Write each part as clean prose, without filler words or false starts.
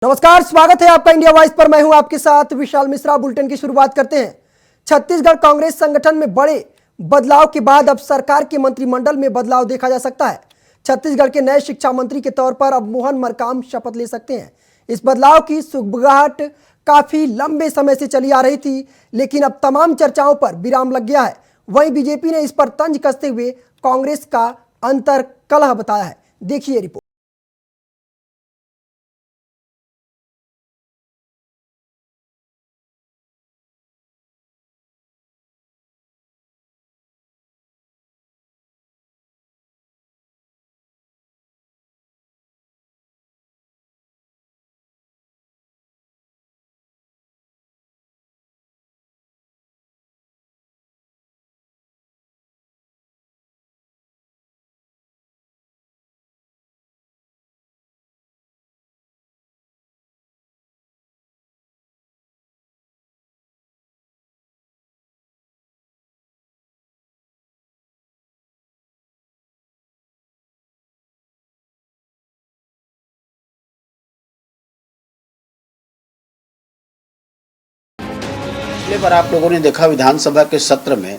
नमस्कार, स्वागत है आपका इंडिया वॉइस पर। मैं हूं आपके साथ विशाल मिश्रा। बुलेटिन की शुरुआत करते हैं। छत्तीसगढ़ कांग्रेस संगठन में बड़े बदलाव के बाद अब सरकार के मंत्रिमंडल में बदलाव देखा जा सकता है। छत्तीसगढ़ के नए शिक्षा मंत्री के तौर पर अब मोहन मरकाम शपथ ले सकते हैं। इस बदलाव की सुगबुगाहट काफी लंबे समय से चली आ रही थी, लेकिन अब तमाम चर्चाओं पर विराम लग गया है। वहीं बीजेपी ने इस पर तंज कसते हुए कांग्रेस का अंतर्कलह बताया है। देखिए रिपोर्ट। पिछले बार आप लोगों ने देखा विधानसभा के सत्र में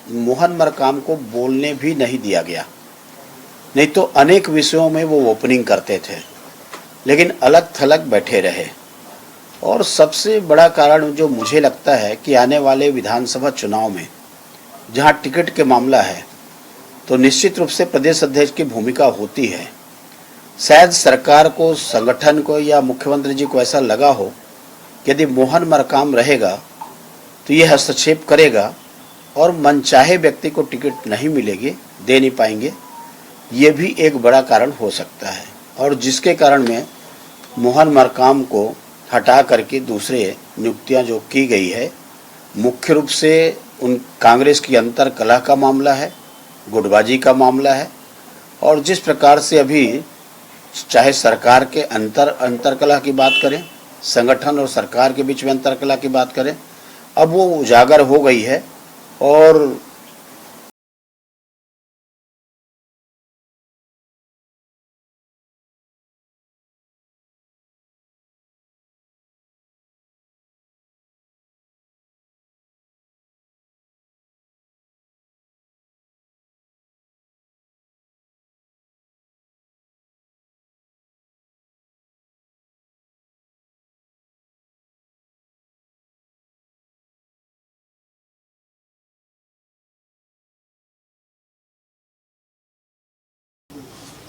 मोहन मरकाम को बोलने भी नहीं दिया गया। नहीं तो अनेक विषयों में वो ओपनिंग करते थे, लेकिन अलग थलग बैठे रहे। और सबसे बड़ा कारण जो मुझे लगता है कि आने वाले विधानसभा चुनाव में जहां टिकट के मामला है, तो निश्चित रूप से प्रदेश अध्यक्ष की भूमिका होती है। शायद सरकार को, संगठन को या मुख्यमंत्री जी को ऐसा लगा हो कि यदि मोहन मरकाम रहेगा तो ये हस्तक्षेप करेगा और मनचाहे व्यक्ति को टिकट नहीं मिलेगी, दे नहीं पाएंगे। ये भी एक बड़ा कारण हो सकता है, और जिसके कारण में मोहन मरकाम को हटा करके दूसरे नियुक्तियां जो की गई है, मुख्य रूप से उन कांग्रेस की अंतर्कलह का मामला है, गुटबाजी का मामला है। और जिस प्रकार से अभी चाहे सरकार के अंतर्कलह की बात करें, संगठन और सरकार के बीच में अंतर्कलह की बात करें, अब वो उजागर हो गई है। और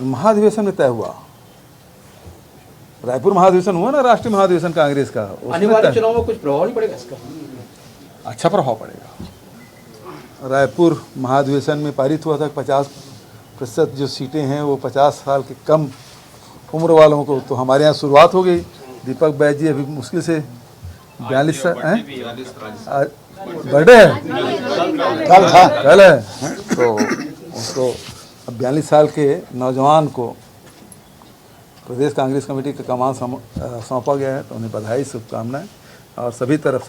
महाधिवेशन में तय हुआ, रायपुर महाधिवेशन हुआ ना, राष्ट्रीय महाधिवेशन कांग्रेस का। आने वाले चुनाव में कुछ प्रभाव नहीं पड़ेगा इसका? अच्छा प्रभाव पड़ेगा। रायपुर महाधिवेशन में पारित हुआ था 50% जो सीटें हैं वो 50 साल के कम उम्र वालों को। तो हमारे यहाँ शुरुआत हो गई। दीपक बैज जी अभी मुश्किल से 42 बर्थडे है, कल है, तो उसको अब 42 साल के नौजवान को प्रदेश कांग्रेस कमेटी का कमान सौंपा गया है। तो उन्हें बधाई, शुभकामनाएं और सभी तरफ से।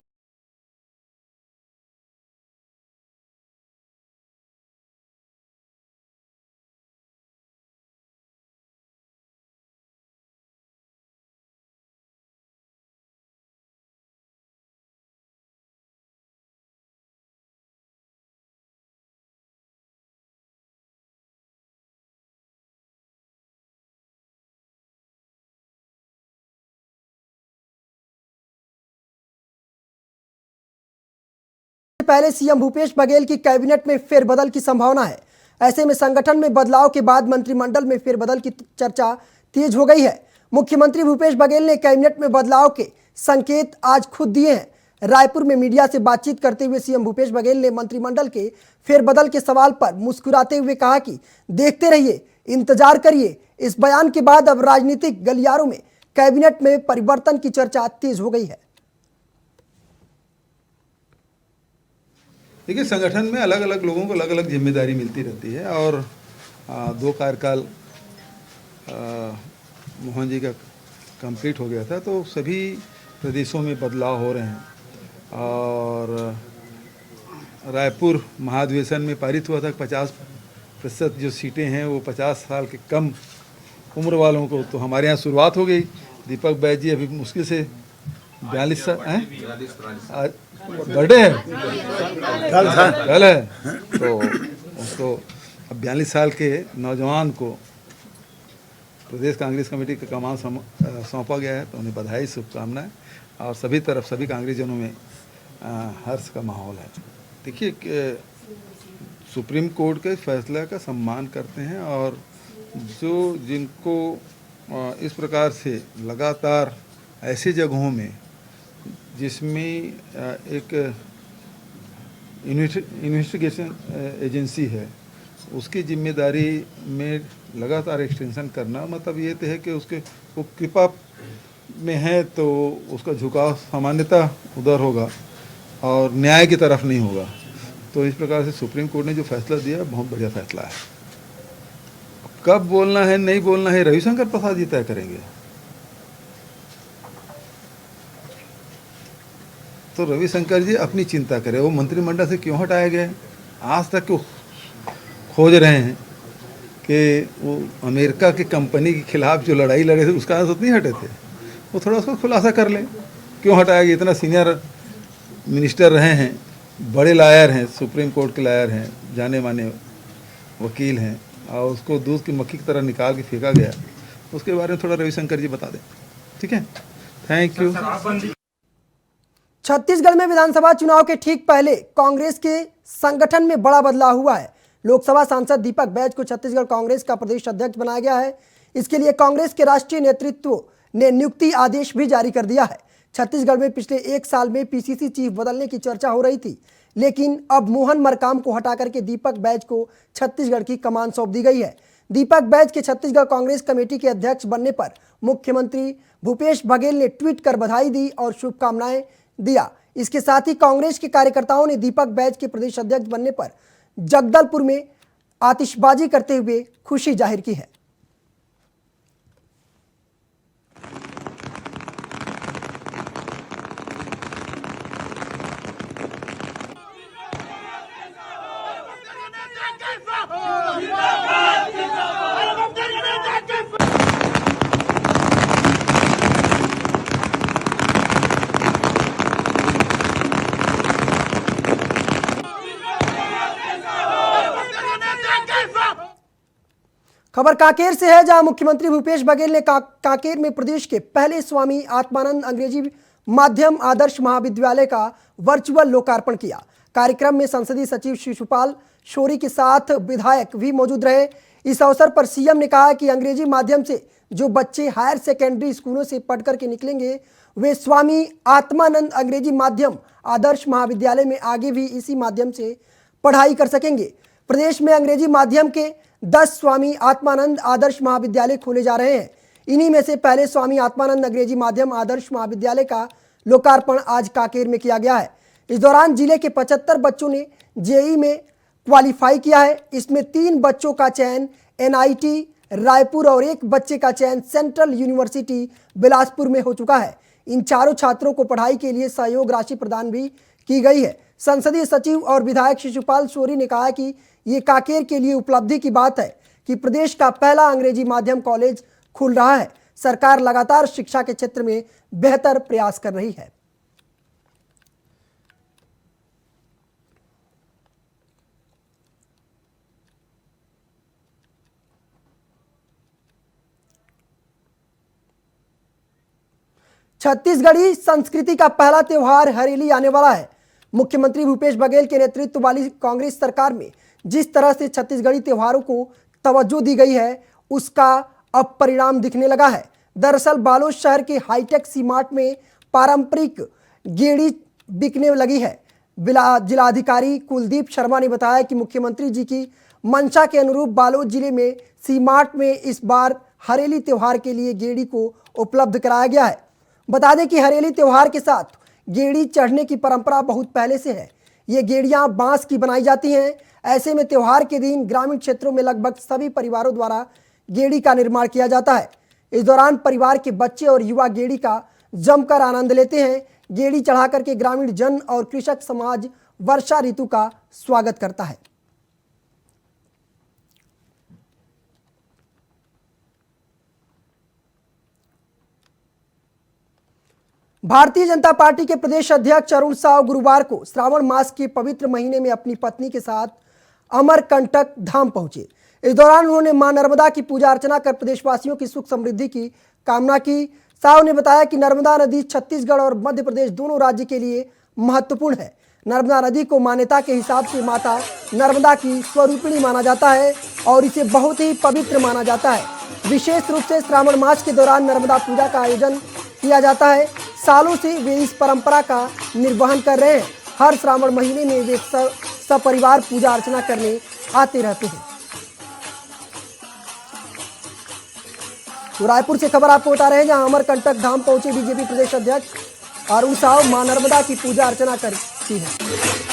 पहले सीएम भूपेश बघेल की कैबिनेट में फेरबदल की संभावना है। ऐसे में संगठन में बदलाव के बाद मंत्रिमंडल में फेरबदल की चर्चा तेज हो गई है। मुख्यमंत्री भूपेश बघेल ने कैबिनेट में बदलाव के संकेत आज खुद दिए हैं। रायपुर में मीडिया से बातचीत करते हुए सीएम भूपेश बघेल ने मंत्रिमंडल के फेरबदल के सवाल पर मुस्कुराते हुए कहा कि देखते रहिए, इंतजार करिए। इस बयान के बाद अब राजनीतिक गलियारों में कैबिनेट में परिवर्तन की चर्चा तेज हो गई है। देखिए, संगठन में अलग अलग लोगों को अलग अलग जिम्मेदारी मिलती रहती है, और 2 कार्यकाल मोहन जी का कंप्लीट हो गया था, तो सभी प्रदेशों में बदलाव हो रहे हैं। और रायपुर महाधिवेशन में पारित हुआ था 50% जो सीटें हैं वो 50 साल के कम उम्र वालों को। तो हमारे यहाँ शुरुआत हो गई। दीपक बैज जी अभी मुश्किल से 42 साल हैं, बर्थडे है कल है, तो उसको अब 42 साल के नौजवान को प्रदेश कांग्रेस कमेटी का कमान सौंपा गया है, तो उन्हें बधाई शुभकामनाएं, और सभी तरफ सभी कांग्रेसजनों में हर्ष का माहौल है। देखिए सुप्रीम कोर्ट के फैसला का सम्मान करते हैं, और जो जिनको इस प्रकार से लगातार ऐसी जगहों में जिसमें एक इन्वेस्टिगेशन एजेंसी है उसकी जिम्मेदारी में लगातार एक्सटेंशन करना, मतलब ये तो है कि उसके वो कृपा में है तो उसका झुकाव सामान्यतः उधर होगा और न्याय की तरफ नहीं होगा। तो इस प्रकार से सुप्रीम कोर्ट ने जो फैसला दिया बहुत बढ़िया फैसला है। कब बोलना है नहीं बोलना है रविशंकर प्रसाद जी तय करेंगे। तो रविशंकर जी अपनी चिंता करें, वो मंत्रिमंडल से क्यों हटाए गए, आज तक क्यों खोज रहे हैं कि वो अमेरिका की कंपनी के खिलाफ जो लड़ाई लड़े थे उसका आंसर नहीं हटे थे, वो थोड़ा उसका खुलासा कर लें क्यों हटाया गया। इतना सीनियर मिनिस्टर रहे हैं, बड़े लायर हैं, सुप्रीम कोर्ट के लायर हैं, जाने माने वकील हैं, और उसको दूध की मक्खी की तरह निकाल के फेंका गया। उसके बारे में थोड़ा रविशंकर जी बता दें, ठीक है। Thank you. छत्तीसगढ़ में विधानसभा चुनाव के ठीक पहले कांग्रेस के संगठन में बड़ा बदलाव हुआ है। लोकसभा सांसद दीपक बैज को छत्तीसगढ़ कांग्रेस का प्रदेश अध्यक्ष बनाया गया है। इसके लिए कांग्रेस के राष्ट्रीय नेतृत्व ने नियुक्ति आदेश भी जारी कर दिया है। छत्तीसगढ़ में पिछले एक साल में पीसीसी चीफ बदलने की चर्चा हो रही थी, लेकिन अब मोहन मरकाम को हटा करके दीपक बैज को छत्तीसगढ़ की कमान सौंप दी गई है। दीपक बैज के छत्तीसगढ़ कांग्रेस कमेटी के अध्यक्ष बनने पर मुख्यमंत्री भूपेश बघेल ने ट्वीट कर बधाई दी और शुभकामनाएं दिया। इसके साथ ही कांग्रेस के कार्यकर्ताओं ने दीपक बैज के प्रदेश अध्यक्ष बनने पर जगदलपुर में आतिशबाजी करते हुए खुशी जाहिर की है। खबर कांकेर से है, जहां मुख्यमंत्री भूपेश बघेल ने कांकेर में प्रदेश के पहले स्वामी आत्मानंद अंग्रेजी माध्यम आदर्श महाविद्यालय का वर्चुअल लोकार्पण किया। कार्यक्रम में संसदीय सचिव शिशुपाल शौरी के साथ विधायक भी मौजूद रहे। इस अवसर पर सीएम ने कहा कि अंग्रेजी माध्यम से जो बच्चे हायर सेकेंडरी स्कूलों से पढ़ करके निकलेंगे वे स्वामी आत्मानंद अंग्रेजी माध्यम आदर्श महाविद्यालय में आगे भी इसी माध्यम से पढ़ाई कर सकेंगे। प्रदेश में अंग्रेजी माध्यम के 10 स्वामी आत्मानंद आदर्श महाविद्यालय खोले जा रहे हैं। इन्हीं में से पहले स्वामी आत्मानंद अंग्रेजी माध्यम आदर्श महाविद्यालय का लोकार्पण आज कांकेर में किया गया है। इस दौरान जिले के 75 बच्चों ने जेईई में क्वालिफाई किया है। इसमें 3 बच्चों का चयन एनआईटी रायपुर और 1 बच्चे का चयन सेंट्रल यूनिवर्सिटी बिलासपुर में हो चुका है। इन चारों छात्रों को पढ़ाई के लिए सहयोग राशि प्रदान भी की गई है। संसदीय सचिव और विधायक शिशुपाल शौरी ने कहा कि ये कांकेर के लिए उपलब्धि की बात है कि प्रदेश का पहला अंग्रेजी माध्यम कॉलेज खुल रहा है। सरकार लगातार शिक्षा के क्षेत्र में बेहतर प्रयास कर रही है। छत्तीसगढ़ी संस्कृति का पहला त्योहार हरेली आने वाला है। मुख्यमंत्री भूपेश बघेल के नेतृत्व वाली कांग्रेस सरकार में जिस तरह से छत्तीसगढ़ी त्योहारों को तवज्जो दी गई है, उसका अब परिणाम दिखने लगा है। दरअसल बालोद शहर के हाईटेक सी मार्ट में पारंपरिक गेड़ी बिकने लगी है। जिलाधिकारी कुलदीप शर्मा ने बताया कि मुख्यमंत्री जी की मंशा के अनुरूप बालोद जिले में सी मार्ट में इस बार हरेली त्योहार के लिए गेड़ी को उपलब्ध कराया गया है। बता दें कि हरेली त्योहार के साथ गेड़ी चढ़ने की परंपरा बहुत पहले से है। ये गेड़ियां बांस की बनाई जाती हैं। ऐसे में त्योहार के दिन ग्रामीण क्षेत्रों में लगभग सभी परिवारों द्वारा गेड़ी का निर्माण किया जाता है। इस दौरान परिवार के बच्चे और युवा गेड़ी का जमकर आनंद लेते हैं। गेड़ी चढ़ा करके ग्रामीण जन और कृषक समाज वर्षा ऋतु का स्वागत करता है। भारतीय जनता पार्टी के प्रदेश अध्यक्ष अरुण साव गुरुवार को श्रावण मास के पवित्र महीने में अपनी पत्नी के साथ अमरकंटक धाम पहुंचे। इस दौरान उन्होंने मां नर्मदा की पूजा अर्चना कर प्रदेशवासियों की सुख समृद्धि की कामना की। साव ने बताया कि नर्मदा नदी छत्तीसगढ़ और मध्य प्रदेश दोनों राज्य के लिए महत्वपूर्ण है। नर्मदा नदी को मान्यता के हिसाब से माता नर्मदा की स्वरूपिणी माना जाता है और इसे बहुत ही पवित्र माना जाता है। विशेष रूप से श्रावण मास के दौरान नर्मदा पूजा का आयोजन किया जाता है। सालों से वे इस परंपरा का निर्वहन कर रहे हैं। हर श्रावण महीने में वे सपरिवार पूजा अर्चना करने आते रहते हैं। तो रायपुर से खबर आपको बता रहे हैं, जहां अमरकंटक धाम पहुंचे बीजेपी प्रदेश अध्यक्ष अरुण साव मां नर्मदा की पूजा अर्चना करती है।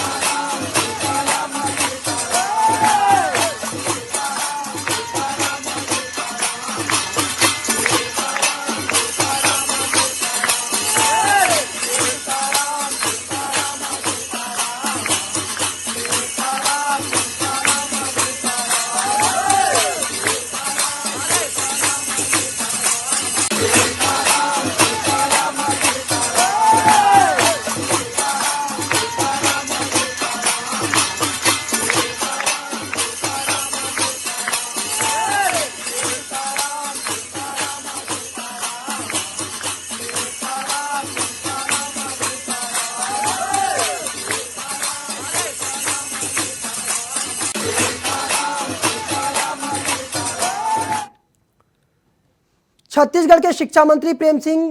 छत्तीसगढ़ के शिक्षा मंत्री प्रेम सिंह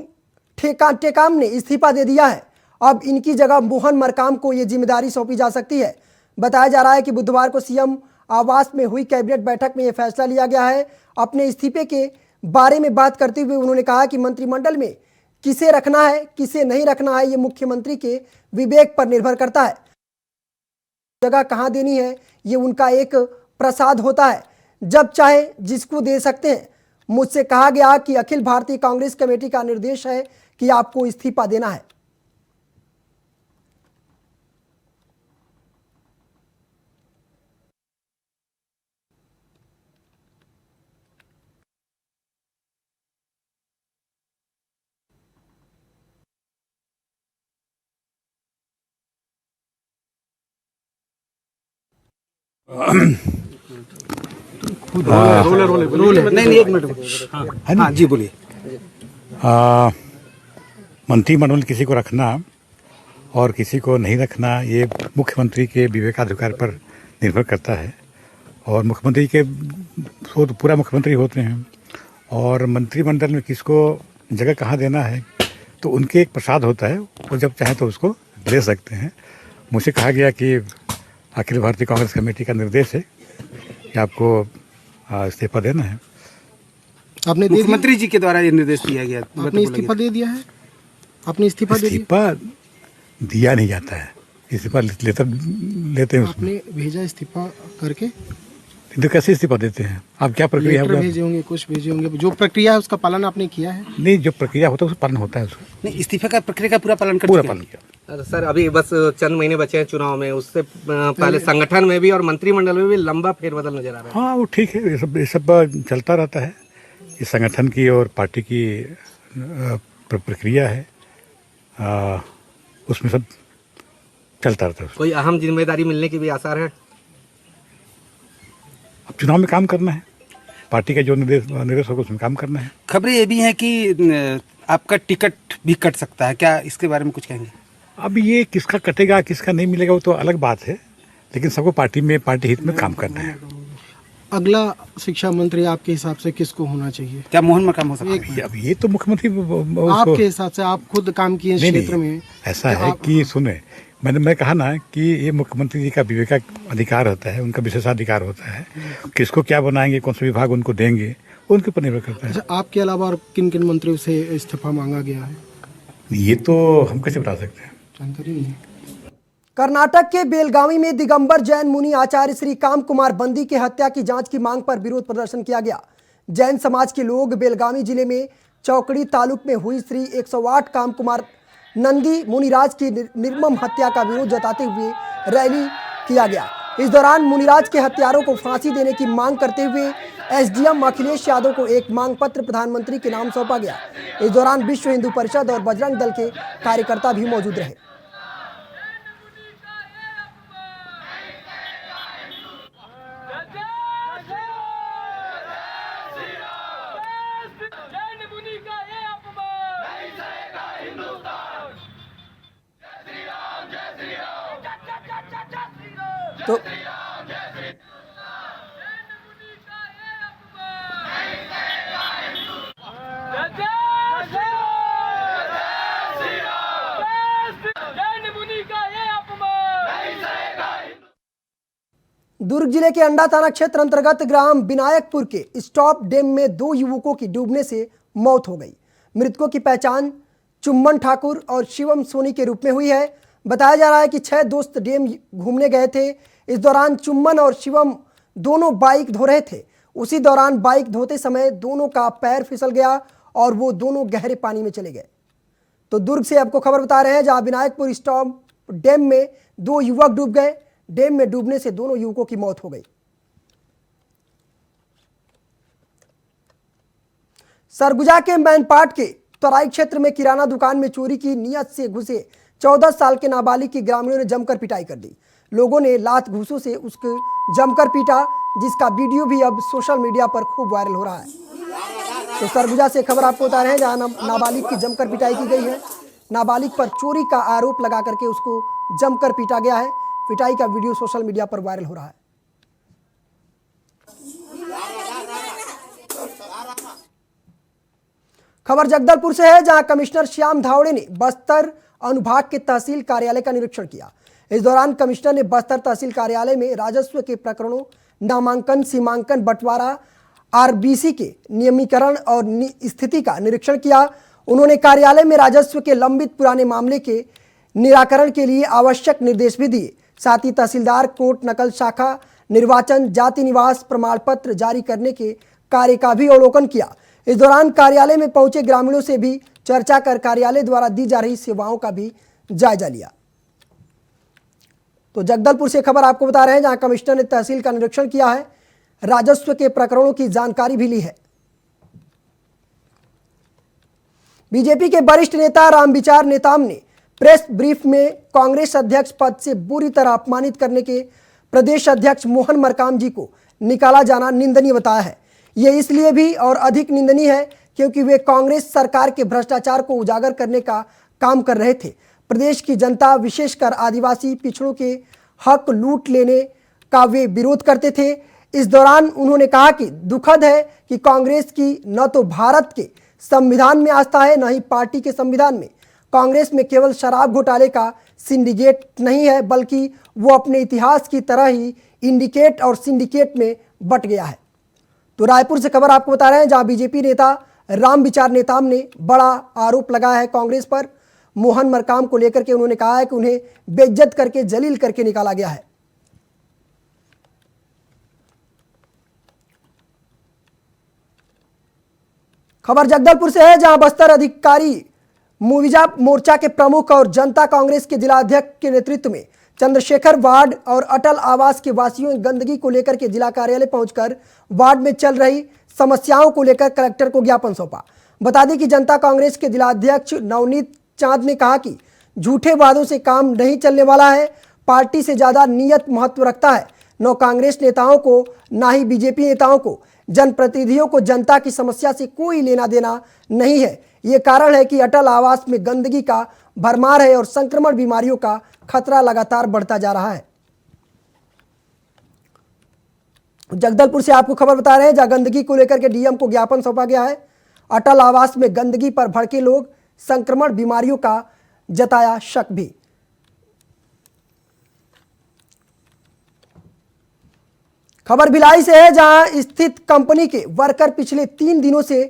टेकाम ने इस्तीफा दे दिया है। अब इनकी जगह मोहन मरकाम को ये जिम्मेदारी सौंपी जा सकती है। बताया जा रहा है कि बुधवार को सीएम आवास में हुई कैबिनेट बैठक में यह फैसला लिया गया है। अपने इस्तीफे के बारे में बात करते हुए उन्होंने कहा कि मंत्रिमंडल में किसे रखना है किसे नहीं रखना है ये मुख्यमंत्री के विवेक पर निर्भर करता है। जगह कहाँ देनी है ये उनका एक प्रसाद होता है, जब चाहे जिसको दे सकते हैं। मुझसे कहा गया कि अखिल भारतीय कांग्रेस कमेटी का निर्देश है कि आपको इस्तीफा देना है। हाँ जी बोलिए। मंत्रिमंडल किसी को रखना और किसी को नहीं रखना ये मुख्यमंत्री के विवेकाधिकार पर निर्भर करता है। और मुख्यमंत्री के तो पूरा मुख्यमंत्री होते हैं और मंत्रिमंडल में किसको जगह कहाँ देना है तो उनके एक प्रसाद होता है, वो जब चाहे तो उसको ले सकते हैं। मुझे कहा गया कि अखिल भारतीय कांग्रेस कमेटी का निर्देश है कि आपको इस्तीफा देना है। आपने मुख्यमंत्री जी के द्वारा ये निर्देश दिया गया। आपने इस्तीफा दे दिया है? आपने इस्तीफा दे दिया? इस्तीफा दिया नहीं जाता है, इस्तीफा लेते हैं। आपने भेजा इस्तीफा करके? तो कैसे इस्तीफा देते हैं आप? क्या प्रक्रिया लेटर भेजे होंगे, कुछ भेजे होंगे, जो प्रक्रिया है उसका पालन आपने किया है? नहीं, जो प्रक्रिया होता है उसका पालन होता है। उसका नहीं, इस्तीफे का प्रक्रिया का पूरा पालन कर पूरा पालन किया। सर अभी बस चंद महीने बचे हैं चुनाव में, उससे पहले संगठन में भी और मंत्रिमंडल में भी लंबा फेरबदल नजर आ रहा है। हाँ वो ठीक है, ये सब चलता रहता है। ये संगठन की और पार्टी की प्रक्रिया है, उसमें सब चलता रहता है। कोई अहम जिम्मेदारी मिलने की भी आसार है? अब चुनाव में काम करना है, पार्टी का जो निर्देश होगा उसमें काम करना है। खबरें ये भी हैं कि आपका टिकट भी कट सकता है, क्या इसके बारे में कुछ कहेंगे? अब ये किसका कटेगा किसका नहीं मिलेगा वो तो अलग बात है, लेकिन सबको पार्टी हित में काम करना है। अगला शिक्षा मंत्री आपके हिसाब से किसको होना चाहिए? क्या मोहन मरकाम हो सकता है? अब ये तो मुख्यमंत्री आपके हिसाब से, आप खुद काम किए क्षेत्र में। ऐसा है कि सुने, मैं कहा ना कि ये मुख्यमंत्री जी का विवेक अधिकार होता है, उनका विशेषाधिकार होता है। किसको क्या बनाएंगे, कौन सा विभाग उनको देंगे, उनके ऊपर निर्भर करता है। अच्छा, आपके अलावा और किन किन मंत्रियों से इस्तीफा मांगा गया है? ये तो हम कैसे बता सकते हैं, जानकारी नहीं। कर्नाटक के बेलगावी में दिगंबर जैन मुनि आचार्य श्री काम कुमार बंदी की हत्या की जांच की मांग पर विरोध प्रदर्शन किया गया। जैन समाज के लोग बेलगावी जिले में चौकड़ी तालुक में हुई श्री 108 काम कुमार नंदी मुनिराज की निर्मम हत्या का विरोध जताते हुए रैली किया गया। इस दौरान मुनिराज के हत्यारों को फांसी देने की मांग करते हुए एसडीएम अखिलेश यादव को एक मांग पत्र प्रधानमंत्री के नाम सौंपा गया। इस दौरान विश्व हिंदू परिषद और बजरंग दल के कार्यकर्ता भी मौजूद रहे। तो दुर्ग जिले के अंडा थाना क्षेत्र अंतर्गत ग्राम विनायकपुर के स्टॉप डैम में 2 युवकों की डूबने से मौत हो गई। मृतकों की पहचान चुम्बन ठाकुर और शिवम सोनी के रूप में हुई है। बताया जा रहा है कि 6 दोस्त डैम घूमने गए थे। इस दौरान चुम्बन और शिवम दोनों बाइक धो रहे थे। उसी दौरान बाइक धोते समय दोनों का पैर फिसल गया और वो दोनों गहरे पानी में चले गए। तो दुर्ग से आपको खबर बता रहे हैं, जहां विनायकपुर स्टॉप डैम में 2 युवक डूब गए। डैम में डूबने से दोनों युवकों की मौत हो गई। सरगुजा के मैनपाट के तराई क्षेत्र में किराना दुकान में चोरी की नीयत से घुसे 14 साल के नाबालिग की ग्रामीणों ने जमकर पिटाई कर दी। लोगों ने लात घूंसों से उसको जमकर पीटा, जिसका वीडियो भी अब सोशल मीडिया पर खूब वायरल हो रहा है। तो सरगुजा से खबर आपको बता रहे हैं, जहां नाबालिग की जमकर पिटाई की गई है। नाबालिग पर चोरी का आरोप लगा करके उसको जमकर पीटा गया है। पिटाई का वीडियो सोशल मीडिया पर वायरल हो रहा है। खबर जगदलपुर से है, जहां कमिश्नर श्याम धावड़े ने बस्तर अनुभाग के तहसील कार्यालय का निरीक्षण किया। इस दौरान कमिश्नर ने बस्तर तहसील कार्यालय में राजस्व के प्रकरणों, नामांकन, सीमांकन, बंटवारा, आरबीसी के नियमीकरण और स्थिति का निरीक्षण किया। उन्होंने कार्यालय में राजस्व के लंबित पुराने मामले के निराकरण के लिए आवश्यक निर्देश भी दिए। साथ ही तहसीलदार कोर्ट नकल शाखा, निर्वाचन, जाति निवास प्रमाण पत्र जारी करने के कार्य का भी अवलोकन किया। इस दौरान कार्यालय में पहुंचे ग्रामीणों से भी चर्चा कर कार्यालय द्वारा दी जा रही सेवाओं का भी जायजा लिया। तो जगदलपुर से खबर आपको बता रहे हैं, जहां कमिश्नर ने तहसील का निरीक्षण किया है, राजस्व के प्रकरणों की जानकारी भी ली है। बीजेपी के वरिष्ठ नेता रामविचार नेताम ने प्रेस ब्रीफ में कांग्रेस अध्यक्ष पद से बुरी तरह अपमानित करने के प्रदेश अध्यक्ष मोहन मरकाम जी को निकाला जाना निंदनीय बताया है। ये इसलिए भी और अधिक निंदनीय है क्योंकि वे कांग्रेस सरकार के भ्रष्टाचार को उजागर करने का काम कर रहे थे। प्रदेश की जनता, विशेषकर आदिवासी पिछड़ों के हक लूट लेने का वे विरोध करते थे। इस दौरान उन्होंने कहा कि दुखद है कि कांग्रेस की न तो भारत के संविधान में आस्था है, न ही पार्टी के संविधान में। कांग्रेस में केवल शराब घोटाले का सिंडिकेट नहीं है, बल्कि वो अपने इतिहास की तरह ही इंडिकेट और सिंडिकेट में बट गया है। तो रायपुर से खबर आपको बता रहे हैं, जहां बीजेपी नेता रामविचार नेताम ने बड़ा आरोप लगाया है कांग्रेस पर। मोहन मरकाम को लेकर के उन्होंने कहा है कि उन्हें बेइज्जत करके, जलील करके निकाला गया है। खबर जगदलपुर से है, जहां बस्तर अधिकारी मुविजा मोर्चा के प्रमुख और जनता कांग्रेस के जिला अध्यक्ष के नेतृत्व में चंद्रशेखर वार्ड और अटल आवास के वासियों ने गंदगी को लेकर के जिला कार्यालय पहुंचकर वार्ड में चल रही समस्याओं को लेकर कलेक्टर को ज्ञापन सौंपा। बता दें कि जनता कांग्रेस के जिला अध्यक्ष नवनीत चांद ने कहा कि झूठे वादों से काम नहीं चलने वाला है। पार्टी से ज्यादा नीयत महत्व रखता है। न कांग्रेस नेताओं को, ना ही बीजेपी नेताओं को, जनप्रतिनिधियों को जनता की समस्या से कोई लेना देना नहीं है। ये कारण है कि अटल आवास में गंदगी का भरमार है और संक्रमण बीमारियों का खतरा लगातार बढ़ता जा रहा है। जगदलपुर से आपको खबर बता रहे हैं, जहां गंदगी को लेकर के डीएम को ज्ञापन सौंपा गया है। अटल आवास में गंदगी पर भड़के लोग, संक्रमण बीमारियों का जताया शक भी। खबर भिलाई से है, जहां स्थित कंपनी के वर्कर पिछले 3 दिनों से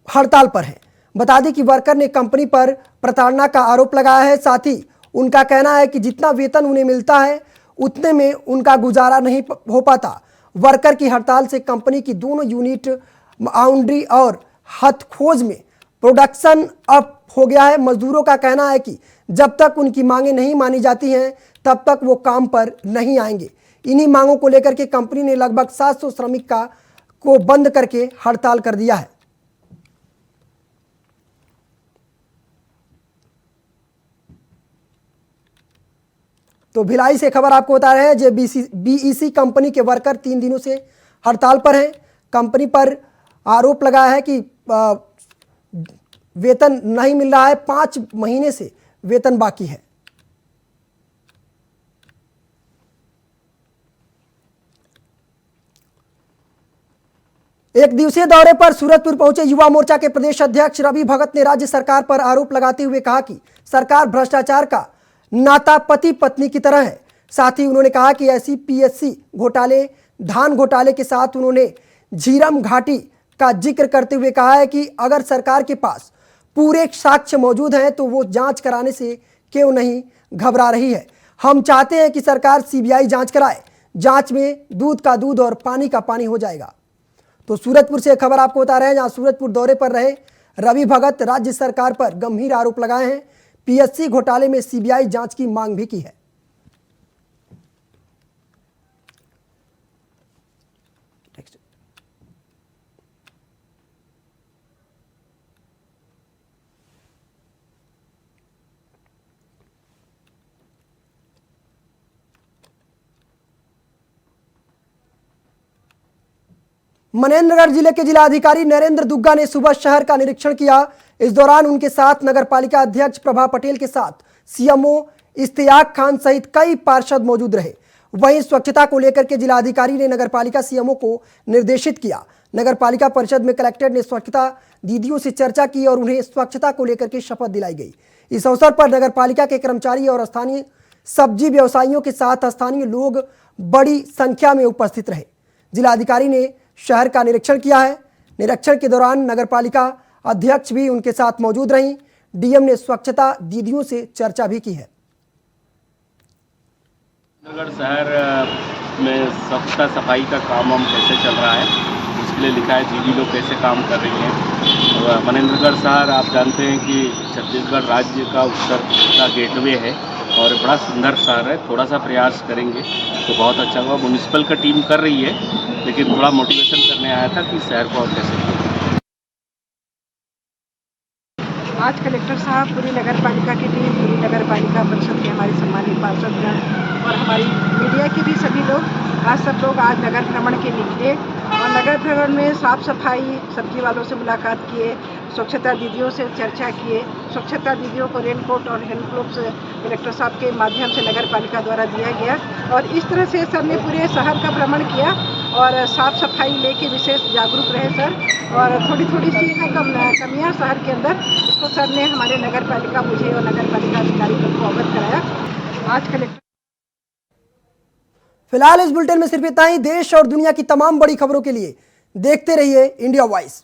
हड़ताल पर हैं। बता दें कि वर्कर ने कंपनी पर प्रताड़ना का आरोप लगाया है। साथ ही उनका कहना है कि जितना वेतन उन्हें मिलता है उतने में उनका गुजारा नहीं हो पाता। वर्कर की हड़ताल से कंपनी की दोनों यूनिट आउंड्री और हथखोज में प्रोडक्शन अप हो गया है। मजदूरों का कहना है कि जब तक उनकी मांगें नहीं मानी जाती हैं तब तक वो काम पर नहीं आएंगे। इन्हीं मांगों को लेकर के कंपनी ने लगभग 700 श्रमिक को बंद करके हड़ताल कर दिया है। तो भिलाई से खबर आपको बता रहे हैं, जो बीईसी कंपनी के वर्कर 3 दिनों से हड़ताल पर हैं। कंपनी पर आरोप लगाया है कि वेतन नहीं मिल रहा है, 5 महीने से वेतन बाकी है। एक दिवसीय दौरे पर सूरजपुर पहुंचे युवा मोर्चा के प्रदेश अध्यक्ष रवि भगत ने राज्य सरकार पर आरोप लगाते हुए कहा कि सरकार भ्रष्टाचार का नाता पति पत्नी की तरह है। साथ ही उन्होंने कहा कि ऐसी पीएससी घोटाले, धान घोटाले के साथ उन्होंने झीरम घाटी का जिक्र करते हुए कहा है कि अगर सरकार के पास पूरे साक्ष्य मौजूद हैं तो वो जांच कराने से क्यों नहीं घबरा रही है। हम चाहते हैं कि सरकार सीबीआई जांच कराए, जांच में दूध का दूध और पानी का पानी हो जाएगा। तो सूरजपुर से खबर आपको बता रहे हैं, जहां सूरजपुर दौरे पर रहे रवि भगत राज्य सरकार पर गंभीर आरोप लगाए हैं, पीएससी घोटाले में सीबीआई जांच की मांग भी की है। मनेंद्रगढ़ जिले के जिलाधिकारी नरेंद्र दुग्गा ने सुबह शहर का निरीक्षण किया। इस दौरान उनके साथ नगरपालिका अध्यक्ष प्रभा पटेल के साथ सीएमओ इश्तियाक खान सहित कई पार्षद मौजूद रहे। वहीं स्वच्छता को लेकर के जिलाधिकारी ने नगरपालिका सीएमओ को निर्देशित किया। नगरपालिका परिषद में कलेक्टर ने स्वच्छता दीदियों से चर्चा की और उन्हें स्वच्छता को लेकर के शपथ दिलाई गई। इस अवसर पर नगरपालिका के कर्मचारी और स्थानीय सब्जी व्यवसायियों के साथ स्थानीय लोग बड़ी संख्या में उपस्थित रहे। जिलाधिकारी ने शहर का निरीक्षण किया है। निरीक्षण के दौरान नगरपालिका अध्यक्ष भी उनके साथ मौजूद रहीं। डीएम ने स्वच्छता दीदियों से चर्चा भी की है। नगर शहर में स्वच्छता सफाई का काम हम कैसे चल रहा है, उसके लिए लिखा है दीदी लोग कैसे काम कर रही हैं। मनेंद्रगढ़ शहर आप जानते हैं कि छत्तीसगढ़ राज्य का उत्तर का गेटवे है और बड़ा सुंदर शहर है। थोड़ा सा प्रयास करेंगे तो बहुत अच्छा होगा। म्यूनिसिपल का टीम कर रही है, लेकिन थोड़ा मोटिवेशन करने आया था कि शहर को और कैसे किया। आज कलेक्टर साहब, पूरी नगर पालिका की टीम, पूरी नगर पालिका परिषद के हमारे सम्मानित पार्षदगण और हमारी मीडिया के भी सभी लोग, सब लोग आज नगर भ्रमण के निकले और नगर भ्रमण में साफ सफाई, सब्जी वालों से मुलाकात किए, स्वच्छता दीदियों से चर्चा किए। स्वच्छता दीदियों को रेनकोट और हैंड ग्लोव्स कलेक्टर साहब के माध्यम से नगर पालिका द्वारा दिया गया और इस तरह से सर ने पूरे शहर का भ्रमण किया और साफ सफाई लेके विशेष जागरूक रहे सर। और थोड़ी थोड़ी सी कमियाँ शहर के अंदर, इसको सर ने हमारे नगर पालिका, मुझे और नगर पालिका अधिकारी को अवगत कराया। आज कलेक्टर फिलहाल इस बुलेटिन में सिर्फ इतना ही। देश और दुनिया की तमाम बड़ी खबरों के लिए देखते रहिए इंडिया वॉइस।